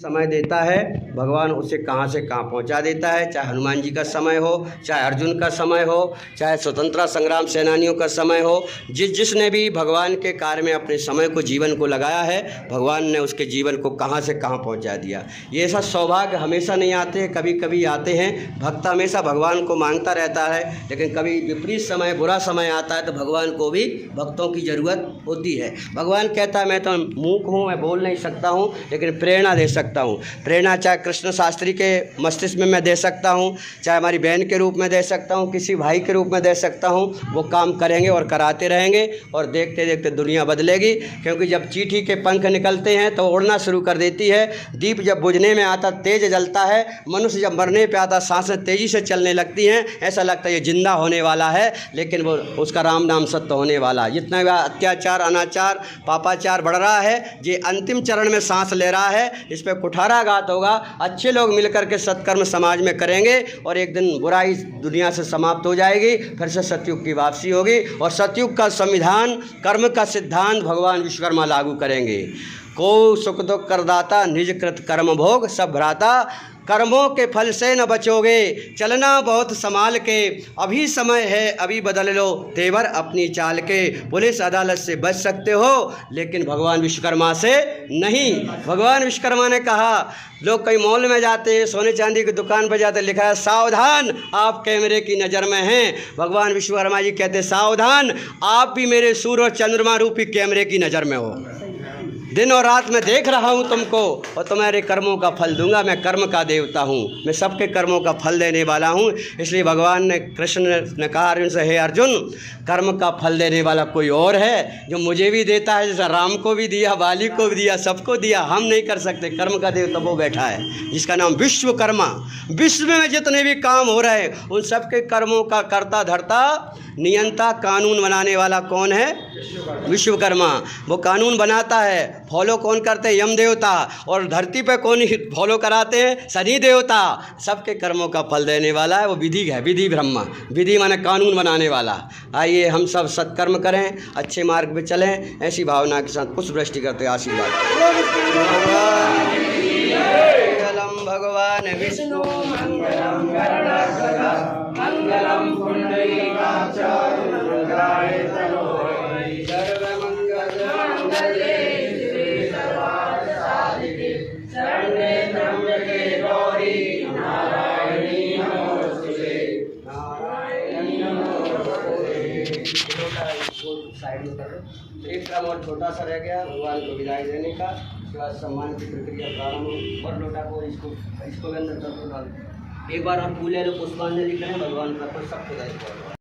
समय देता है भगवान उसे कहाँ से कहाँ पहुँचा देता है। चाहे हनुमान जी का समय हो, चाहे अर्जुन का समय हो, चाहे स्वतंत्रता संग्राम सेनानियों का समय हो, जिसने भी भगवान के कार्य में अपने समय को जीवन को लगाया है, भगवान ने उसके जीवन को कहाँ से कहाँ पहुँचा दिया। ये ऐसा सौभाग्य हमेशा नहीं आते, कभी कभी आते हैं। भक्त हमेशा भगवान को मांगता रहता है, लेकिन कभी विपरीत समय बुरा समय आता है तो भगवान को भी भक्तों की ज़रूरत होती है। भगवान कहता है मैं तो मूक हूँ, मैं बोल नहीं सकता हूँ, लेकिन प्रेरणा दे सकता हूँ। प्रेरणा चाहे कृष्ण शास्त्री के मस्तिष्क में मैं दे सकता हूँ, चाहे हमारी बहन के रूप में दे सकता हूँ, किसी भाई के रूप में दे सकता हूँ। वो काम करेंगे और कराते रहेंगे और देखते देखते दुनिया बदलेगी। क्योंकि जब चींटी के पंख निकलते हैं तो उड़ना शुरू कर देती है। दीप जब बुझने में आता तेज जलता है। मनुष्य जब मरने पे आता सांसें तेज़ी से चलने लगती हैं। ऐसा लगता है ये जिंदा होने वाला है, लेकिन वो उसका राम नाम सत्य होने वाला है। जितना भी अत्याचार, अनाचार, पापाचार बढ़ रहा है, ये अंतिम चरण में सांस ले रहा है। इस पर कुठाराघात होगा। अच्छे लोग मिलकर के सत्कर्म समाज में करेंगे और एक दिन बुराई दुनिया से समाप्त हो जाएगी। फिर से सतयुग की वापसी होगी और सतयुग का संविधान, कर्म का सिद्धांत भगवान विश्वकर्मा लागू करेंगे। को सुख दुख करदाता, निज कृत कर्म भोग सब भ्राता, कर्मों के फल से न बचोगे, चलना बहुत संभाल के, अभी समय है अभी बदल लो तेवर अपनी चाल के। पुलिस अदालत से बच सकते हो, लेकिन भगवान विश्वकर्मा से नहीं। भगवान विश्वकर्मा ने कहा, लोग कई मॉल में जाते हैं, सोने चांदी की दुकान पर जाते, लिखा है सावधान आप कैमरे की नज़र में हैं। भगवान विश्वकर्मा जी कहते सावधान आप भी मेरे सूर्य और चंद्रमा रूपी कैमरे की नज़र में हो। दिन और रात मैं देख रहा हूँ तुमको और तुम्हारे कर्मों का फल दूंगा। मैं कर्म का देवता हूँ, मैं सबके कर्मों का फल देने वाला हूँ। इसलिए भगवान ने, कृष्ण ने कहा अर्जुन से, हे अर्जुन, कर्म का फल देने वाला कोई और है जो मुझे भी देता है, जैसा राम को भी दिया, बाली को भी दिया, सबको दिया। हम नहीं कर सकते। कर्म का देवता वो बैठा है जिसका नाम विश्वकर्मा। विश्व में जितने भी काम हो रहे हैं उन सबके कर्मों का कर्ता धर्ता नियंता कानून बनाने वाला कौन है? विश्वकर्मा। वो कानून बनाता है, फॉलो कौन करते हैं? यम देवता। और धरती पे कौन फॉलो कराते हैं? शनि देवता। सबके कर्मों का फल देने वाला है वो विधि है, विधि ब्रह्मा। विधि माने कानून बनाने वाला। आइए हम सब सत्कर्म करें, अच्छे मार्ग पे चलें, ऐसी भावना के साथ पुष्प वृष्टि करते आशीर्वाद। मंगलम भगवान विष्णु मंगलम गरुड़ध्वज मंगलम पुंडरीकाक्षाय रुद्राय तनोहरि सर्वमंगल मंगले शिवे सर्वार्थ साधिके शरण्ये त्र्यंबके गौरी नारायणी नमोस्तुते नारायणी नमोस्तुते। साइड में करो। एक क्रम और छोटा सा रह गया भगवान को विदाई देने का। उसके बाद सम्मान की प्रक्रिया प्रारंभ। और लोटा को इसको अंदर कर दो। एक बार हम फूले पुष्पांजलि करें भगवान का, तो सबको